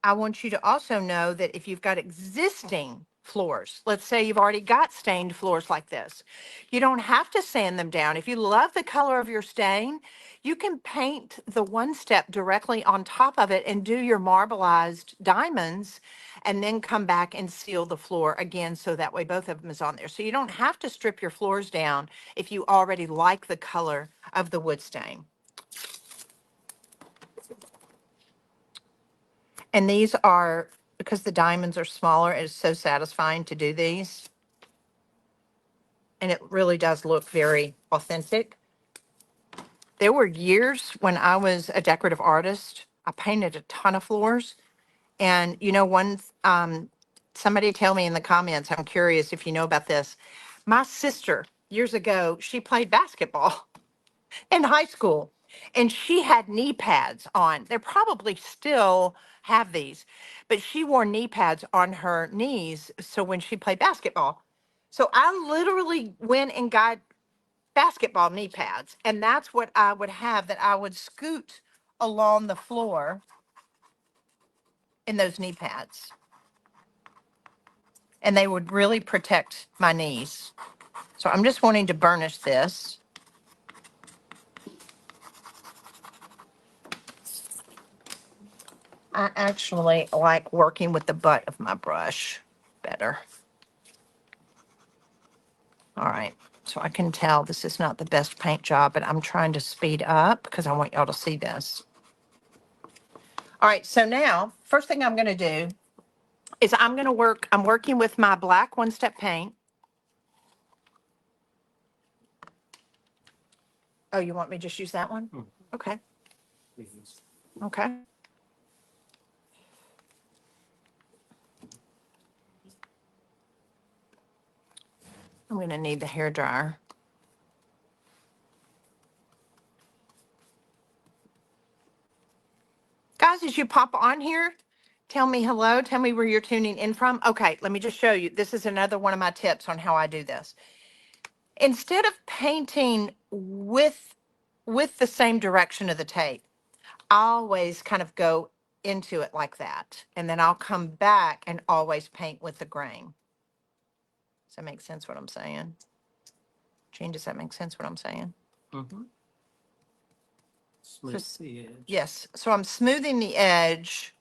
I want you to also know that if you've got existing floors, let's say you've already got stained floors like this, you don't have to sand them down. If you love the color of your stain, you can paint the one step directly on top of it and do your marbleized diamonds, and then come back and seal the floor again, so that way both of them is on there. So you don't have to strip your floors down if you already like the color of the wood stain. And these are, because the diamonds are smaller, it's so satisfying to do these. And it really does look very authentic. There were years when I was a decorative artist, I painted a ton of floors. And somebody tell me in the comments, I'm curious if you know about this. My sister, years ago, she played basketball in high school, and she had knee pads on. They probably still have these, but she wore knee pads on her knees so when she played basketball. So I literally went and got basketball knee pads, and that's what I would have, that I would scoot along the floor in those knee pads, and they would really protect my knees. So I'm just wanting to burnish this. I actually like working with the butt of my brush better. All right, so I can tell this is not the best paint job, but I'm trying to speed up because I want y'all to see this. All right, so now, first thing I'm gonna do is I'm working with my black one-step paint. Oh, you want me to just use that one? Okay, okay. I'm gonna need the hair dryer. Guys, as you pop on here, tell me hello, tell me where you're tuning in from. Okay, let me just show you. This is another one of my tips on how I do this. Instead of painting with the same direction of the tape, I always kind of go into it like that. And then I'll come back and always paint with the grain. Does that make sense what I'm saying? Jean, does that make sense what I'm saying?
Mm-hmm. Smooth the edge.
Yes. So I'm smoothing the edge.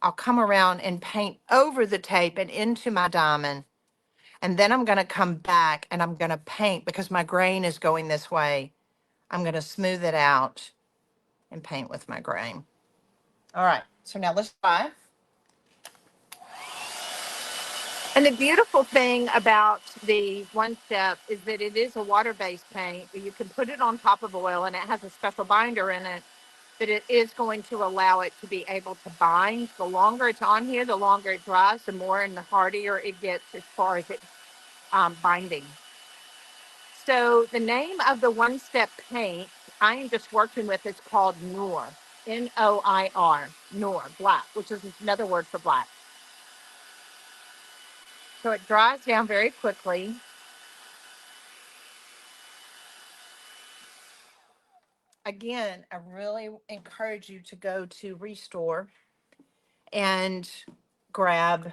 I'll come around and paint over the tape and into my diamond. And then I'm going to come back and I'm going to paint because my grain is going this way. I'm going to smooth it out and paint with my grain. All right. So now let's try. And the beautiful thing about the one step is that it is a water-based paint. You can put it on top of oil and it has a special binder in it that it is going to allow it to be able to bind. The longer it's on here, the longer it dries, the more and the hardier it gets as far as it binding. So the name of the one-step paint I am just working with is called Noir, Noir, Noir, black, which is another word for black. So it dries down very quickly. Again, I really encourage you to go to Restore and grab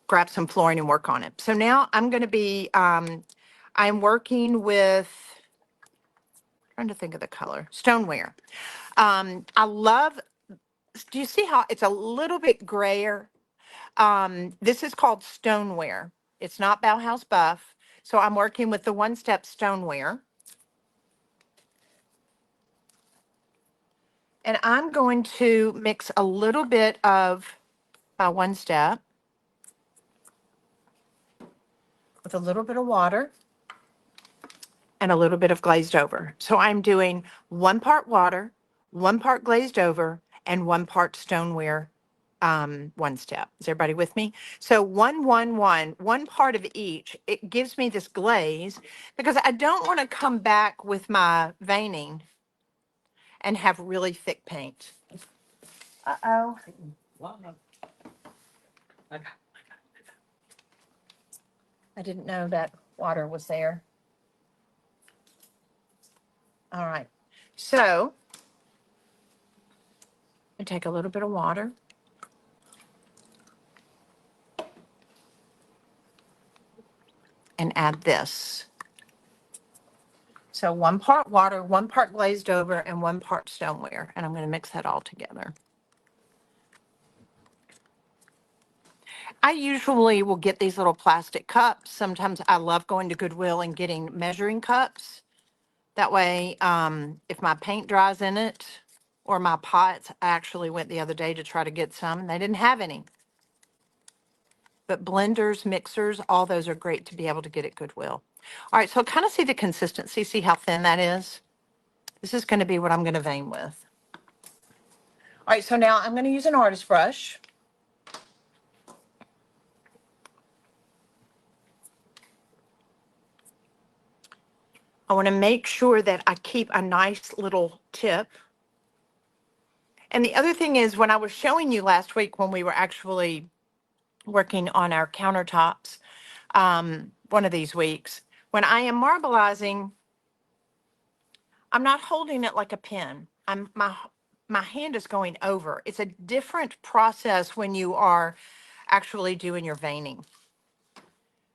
grab some flooring and work on it. So now I'm going to be I'm working with trying to think of the color stoneware. I love. Do you see how it's a little bit grayer? This is called stoneware. It's not Bauhaus Buff. So I'm working with the one-step stoneware. And I'm going to mix a little bit of my one step with a little bit of water and a little bit of glazed over. So I'm doing 1 part water, 1 part glazed over, and 1 part stoneware one step. Is everybody with me? So 1 part of each. It gives me this glaze because I don't want to come back with my veining and have really thick paint. Uh-oh. I didn't know that water was there. All right. So I take a little bit of water. And add this. So 1 part water, 1 part glazed over, and 1 part stoneware. And I'm going to mix that all together. I usually will get these little plastic cups. Sometimes I love going to Goodwill and getting measuring cups. That way, if my paint dries in it or my pots, I actually went the other day to try to get some and they didn't have any. But blenders, mixers, all those are great to be able to get at Goodwill. All right, so kind of see the consistency, see how thin that is? This is going to be what I'm going to vein with. All right, so now I'm going to use an artist brush. I want to make sure that I keep a nice little tip. And the other thing is when I was showing you last week when we were actually working on our countertops, one of these weeks, when I am marbleizing, I'm not holding it like a pen. My hand is going over. It's a different process when you are actually doing your veining.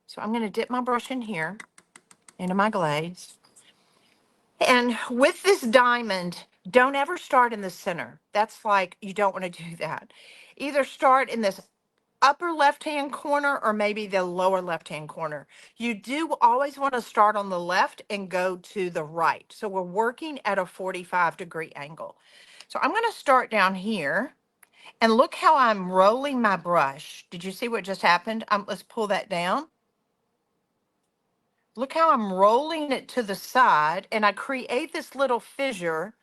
So I'm going to dip my brush in here into my glaze. And with this diamond, don't ever start in the center. That's like, you don't want to do that. Either start in this upper left-hand corner or maybe the lower left-hand corner. You do always want to start on the left and go to the right. So we're working at a 45-degree angle. So I'm going to start down here and look how I'm rolling my brush. Did you see what just happened? Let's pull that down. Look how I'm rolling it to the side and I create this little fissure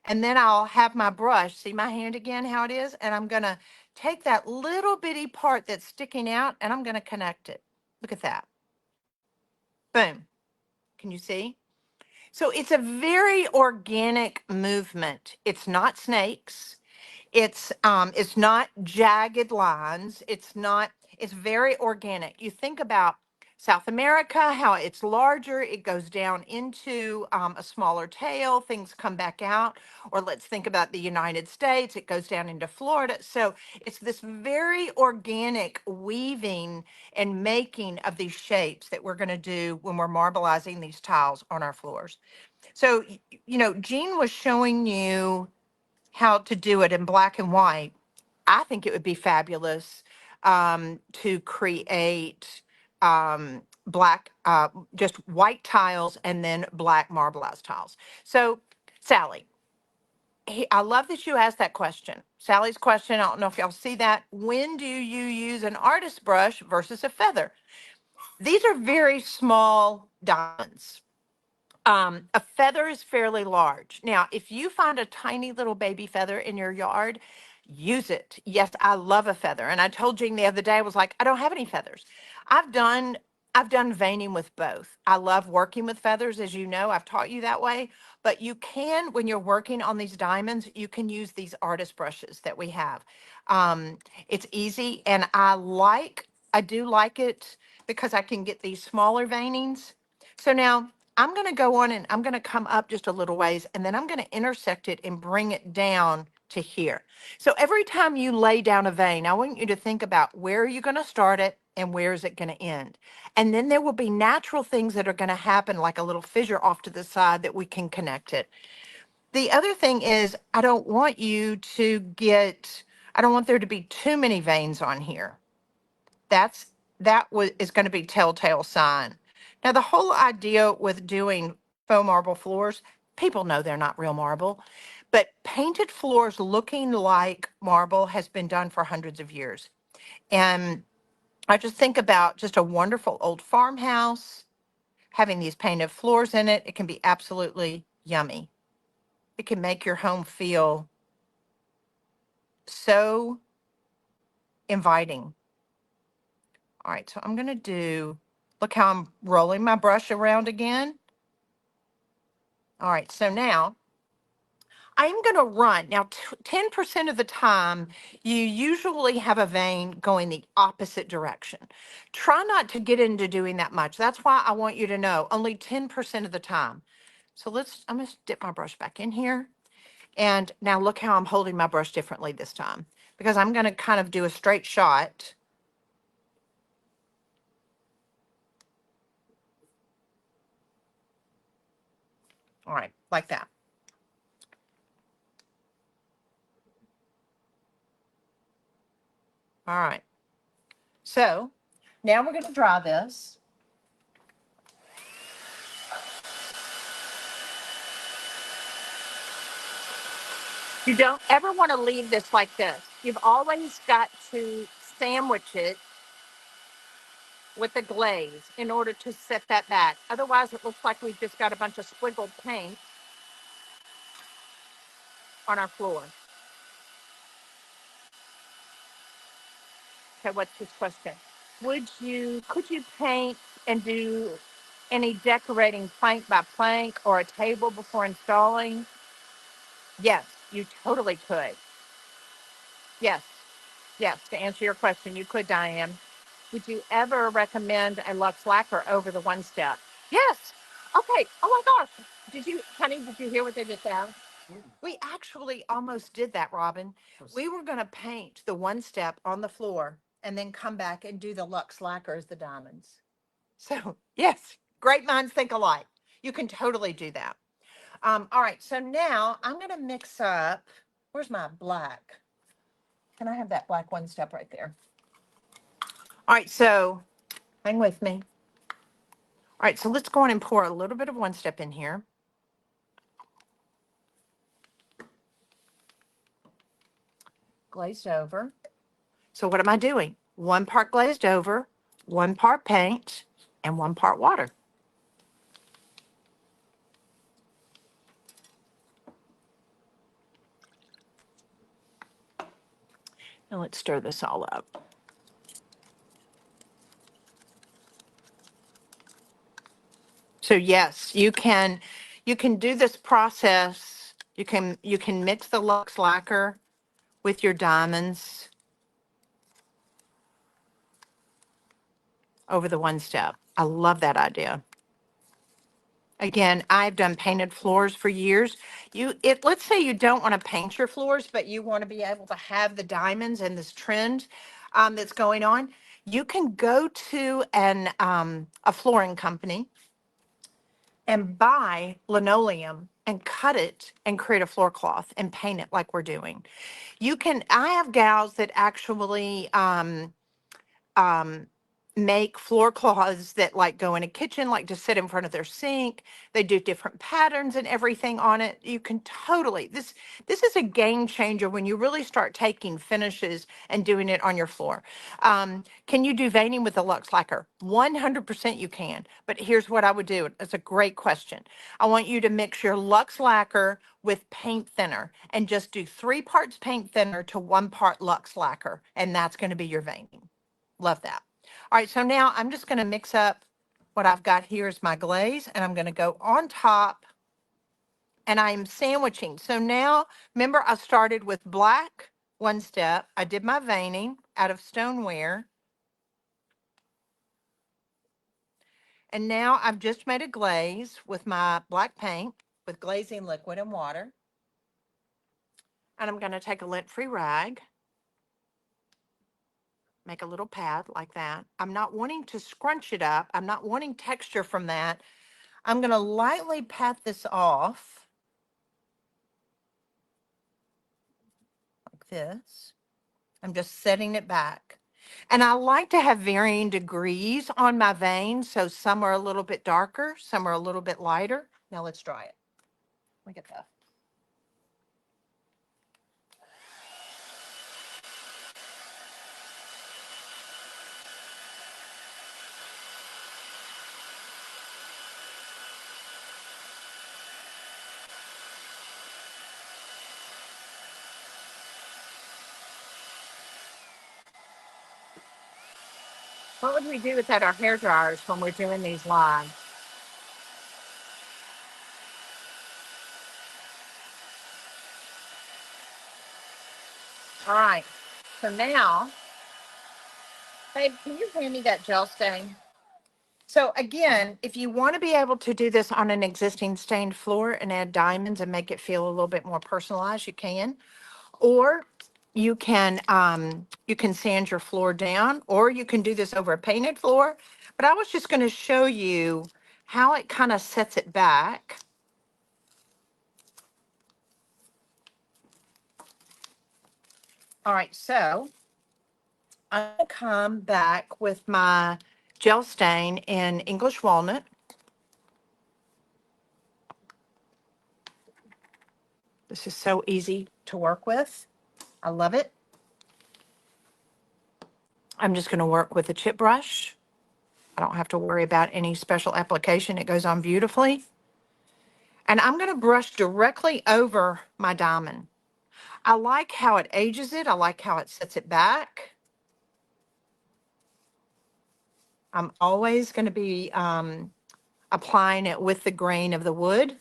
and then I'll have my brush, see my hand again, how it is? And I'm gonna take that little bitty part that's sticking out and I'm gonna connect it. Look at that. Boom. Can you see? So it's a very organic movement. It's not snakes. It's not jagged lines. It's very organic. You think about South America, how it's larger, it goes down into a smaller tail, things come back out. Or let's think about the United States, it goes down into Florida. So it's this very organic weaving and making of these shapes that we're going to do when we're marbleizing these tiles on our floors. So, Jean was showing you how to do it in black and white. I think it would be fabulous to create black, just white tiles and then black marbleized tiles. So, Sally, I love that you asked that question. Sally's question, I don't know if y'all see that. When do you use an artist brush versus a feather? These are very small diamonds. A feather is fairly large. Now, if you find a tiny little baby feather in your yard, use it. Yes, I love a feather. And I told Jean the other day, I was like, I don't have any feathers. I've done I've done veining with both. I love working with feathers, as you know, I've taught you that way. But you can, when you're working on these diamonds, you can use these artist brushes that we have. Um, it's easy, and I do like it because I can get these smaller veinings. So now I'm going to go on and I'm going to come up just a little ways, and then I'm going to intersect it and bring it down to here. So every time you lay down a vein, I want you to think about where are you going to start it and where is it going to end. And then there will be natural things that are going to happen, like a little fissure off to the side that we can connect it. The other thing is, I don't want there to be too many veins on here. Is going to be telltale sign. Now, the whole idea with doing faux marble floors, people know they're not real marble, but painted floors looking like marble has been done for hundreds of years. And I just think about just a wonderful old farmhouse having these painted floors in it. It can be absolutely yummy. It can make your home feel so inviting. All right, so I'm going to look how I'm rolling my brush around again. All right, so now I'm going to run. Now, 10% of the time, you usually have a vein going the opposite direction. Try not to get into doing that much. That's why I want you to know only 10% of the time. So I'm going to dip my brush back in here. And now look how I'm holding my brush differently this time, because I'm going to kind of do a straight shot. All right, like that. All right. So now we're going to dry this. You don't ever want to leave this like this. You've always got to sandwich it with the glaze in order to set that back. Otherwise, it looks like we've just got a bunch of sprinkled paint on our floor. Okay, what's his question? Could you paint and do any decorating plank by plank or a table before installing? Yes, you totally could. Yes, yes, to answer your question, you could, Diane. Would you ever recommend a Lux lacquer over the one step? Yes. Okay. Oh my gosh. Did you hear what they just asked? We actually almost did that, Robin. We were going to paint the one step on the floor and then come back and do the Lux lacquer as the diamonds. So, yes, great minds think alike. You can totally do that. All right. So now I'm going to mix up. Where's my black? Can I have that black one step right there? All right. So hang with me. All right, so let's go on and pour a little bit of one step in here. Glazed over. So what am I doing? 1 part glazed over, 1 part paint, and 1 part water. Now let's stir this all up. So yes, you can do this process. You can mix the Lux lacquer with your diamonds over the one step. I love that idea. Again, I've done painted floors for years. Let's say you don't want to paint your floors, but you want to be able to have the diamonds and this trend that's going on. You can go to a flooring company and buy linoleum and cut it and create a floor cloth and paint it like we're doing. I have gals that actually um, make floor cloths that like go in a kitchen, like to sit in front of their sink. They do different patterns and everything on it. You can totally, this is a game changer when you really start taking finishes and doing it on your floor. Can you do veining with the Lux Lacquer? 100% you can, but here's what I would do. It's a great question. I want you to mix your Lux Lacquer with paint thinner and just do 3 parts paint thinner to 1 part Lux Lacquer, and that's going to be your veining. Love that. All right, so now I'm just going to mix up what I've got here is my glaze, and I'm going to go on top, and I'm sandwiching. So now, remember I started with black, 1 step. I did my veining out of stoneware. And now I've just made a glaze with my black paint with glazing liquid and water. And I'm going to take a lint-free rag, make a little pad like that. I'm not wanting to scrunch it up. I'm not wanting texture from that. I'm going to lightly pat this off like this. I'm just setting it back. And I like to have varying degrees on my veins. So some are a little bit darker, some are a little bit lighter. Now let's dry it. Look at that. What would we do without our hair dryers when we're doing these live? All right. So now, babe, can you hand me that gel stain? So again, if you want to be able to do this on an existing stained floor and add diamonds and make it feel a little bit more personalized, you can. Or you can sand your floor down, or you can do this over a painted floor. But I was just going to show you how it kind of sets it back. All right, so I'm going to come back with my gel stain in English walnut. This is so easy to work with. I love it. I'm just going to work with a chip brush. I don't have to worry about any special application. It goes on beautifully. And I'm going to brush directly over my diamond. I like how it ages it. I like how it sets it back. I'm always going to be applying it with the grain of the wood.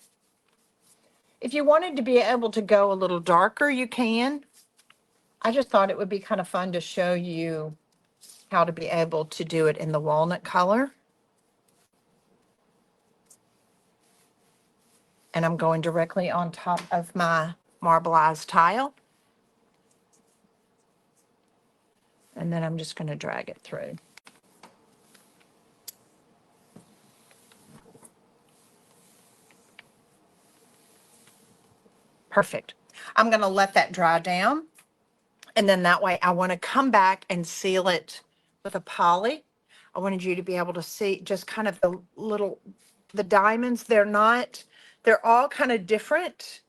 If you wanted to be able to go a little darker, you can. I just thought it would be kind of fun to show you how to be able to do it in the walnut color. And I'm going directly on top of my marbleized tile. And then I'm just going to drag it through. Perfect. I'm going to let that dry down. And then that way I want to come back and seal it with a poly. I wanted you to be able to see just kind of the diamonds. They're all kind of different.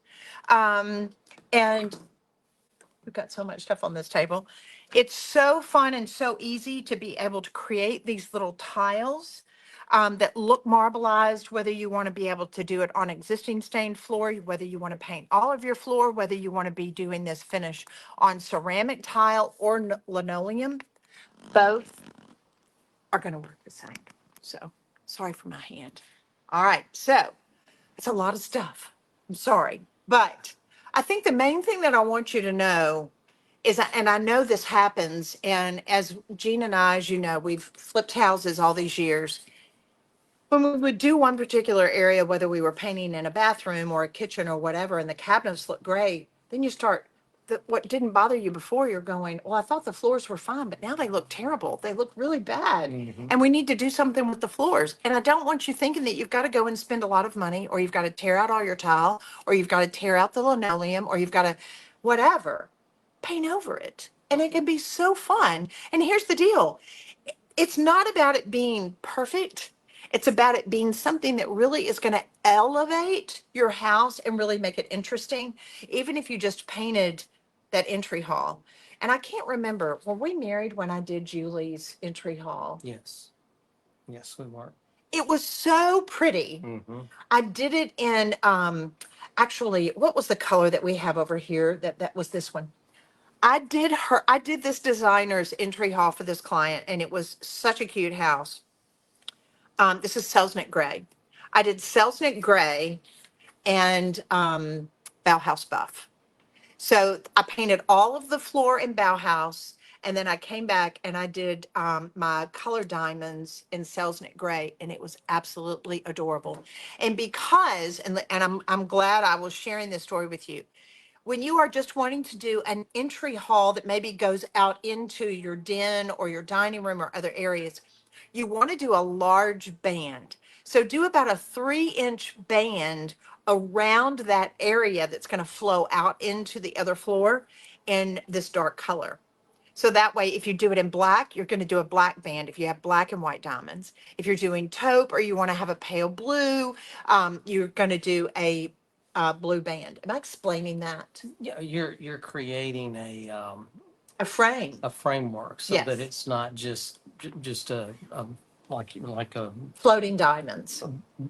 And we've got so much stuff on this table. It's so fun and so easy to be able to create these little tiles that look marbleized, whether you want to be able to do it on existing stained floor, whether you want to paint all of your floor, whether you want to be doing this finish on ceramic tile or linoleum. Both are going to work the same. So sorry for my hand. All right, so it's a lot of stuff. I'm sorry, but I think the main thing that I want you to know is, and I know this happens, and as Jean and I, as you know, we've flipped houses all these years, when we would do one particular area, whether we were painting in a bathroom or a kitchen or whatever, and the cabinets look great, then you start, what didn't bother you before, you're going, well, I thought the floors were fine, but now they look terrible. They look really bad. And we need to do something with the floors. And I don't want you thinking that you've got to go and spend a lot of money, or you've got to tear out all your tile, or you've got to tear out the linoleum, or you've got to whatever, paint over it. And it can be so fun. And here's the deal. It's not about it being perfect. It's about it being something that really is going to elevate your house and really make it interesting, even if you just painted that entry hall. And I can't remember, were we married when I did Julie's entry hall?
Yes. Yes, we were.
It was so pretty.
Mm-hmm.
I did it in actually, what was the color that we have over here? That was this one. I did this designer's entry hall for this client, and it was such a cute house. This is Selznick Gray. I did Selznick Gray and Bauhaus Buff. So I painted all of the floor in Bauhaus, and then I came back and I did my color diamonds in Selznick Gray, and it was absolutely adorable. And because, and I'm glad I was sharing this story with you. When you are just wanting to do an entry hall that maybe goes out into your den or your dining room or other areas, you want to do a large band. So do about a 3-inch band around that area that's going to flow out into the other floor in this dark color. So that way, if you do it in black, you're going to do a black band if you have black and white diamonds. If you're doing taupe or you want to have a pale blue, you're going to do a blue band. Am I explaining that?
Yeah, you're creating
A frame.
a framework so
Yes.
that it's not just a like a
Floating diamonds.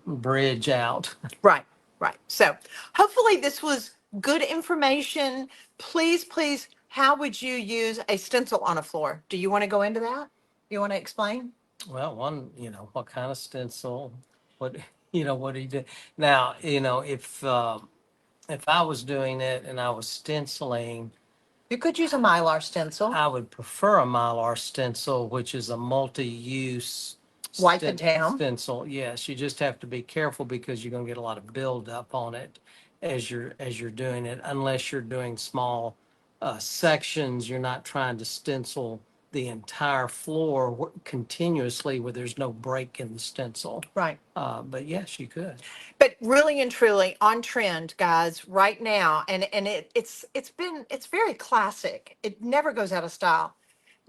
bridge out.
Right, right. So hopefully this was good information. Please, please, how would you use a stencil on a floor? Do you want to go into that? You want to explain?
Well, one, what kind of stencil, what, what do you do? Now, if I was doing it and I was stenciling,
You could use a Mylar stencil.
I would prefer a Mylar stencil, which is a multi-use
Wipe it down.
stencil. Yes, you just have to be careful because you're going to get a lot of buildup on it as you're doing it. Unless you're doing small sections, you're not trying to stencil the entire floor continuously where there's no break in the stencil.
Right.
But yes, you could.
But really and truly on trend, guys, right now, and it's very classic. It never goes out of style.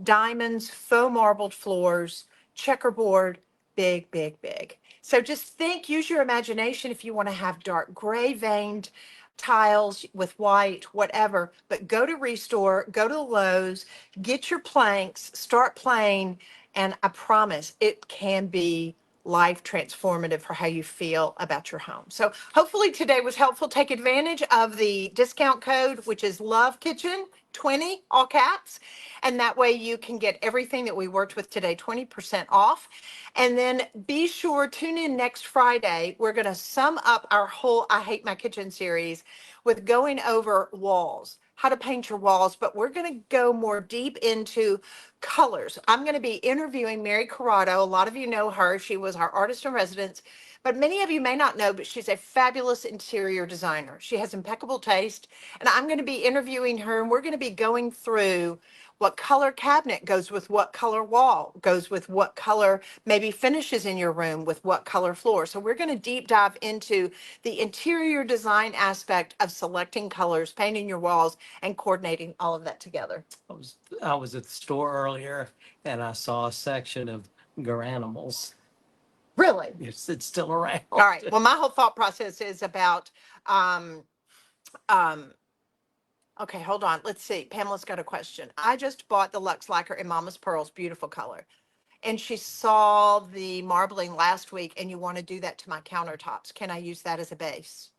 Diamonds, faux marbled floors, checkerboard, big, big, big. So just use your imagination if you want to have dark gray veined tiles with white, whatever. But go to Restore, go to Lowe's, get your planks, start playing, and I promise it can be life transformative for how you feel about your home. So hopefully today was helpful. Take advantage of the discount code, which is Love Kitchen 20, all caps. And that way you can get everything that we worked with today, 20% off. And then be sure, tune in next Friday. We're going to sum up our whole I Hate My Kitchen series with going over walls, how to paint your walls, but we're going to go more deep into colors. I'm going to be interviewing Mary Corrado. A lot of you know her. She was our artist in residence, but many of you may not know, but she's a fabulous interior designer. She has impeccable taste, and I'm going to be interviewing her, and we're going to be going through what color cabinet goes with what color wall, goes with what color maybe finishes in your room with what color floor. So we're going to deep dive into the interior design aspect of selecting colors, painting your walls, and coordinating all of that together.
I was at the store earlier and I saw a section of garanimals.
Really?
It's still around.
All right. Well, my whole thought process is about, okay, hold on. Let's see. Pamela's got a question. I just bought the Luxe Lacquer in Mama's Pearls, beautiful color. And she saw the marbling last week, and you want to do that to my countertops. Can I use that as a base?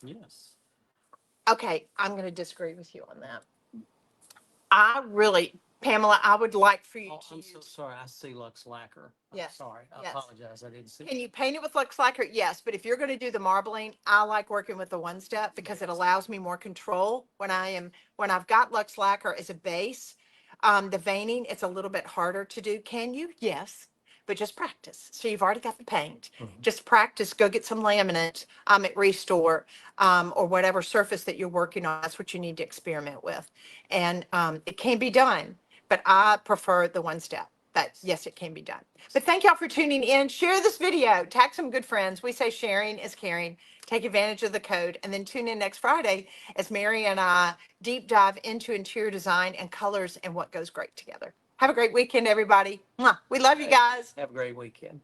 Yes.
Okay, I'm going to disagree with you on that. Pamela, I would like for you
Oh,
to
I'm so
use.
sorry. I see Lux Lacquer. I'm
Yes,
sorry. I
yes.
apologize. I didn't see.
Can you paint it with Luxe Lacquer? Yes, but if you're going to do the marbling, I like working with the one step because it allows me more control when I've got Luxe Lacquer as a base. The veining, it's a little bit harder to do. Can you? Yes. but just practice. So you've already got the paint.
Mhm.
Just practice. Go get some laminate at Restore or whatever surface that you're working on. That's what you need to experiment with. And it can be done, but I prefer the one step. But yes, it can be done. But thank y'all for tuning in. Share this video. Tag some good friends. We say sharing is caring. Take advantage of the code. And then tune in next Friday as Mary and I deep dive into interior design and colors and what goes great together. Have a great weekend, everybody. Mwah. We love you guys.
Have a great weekend.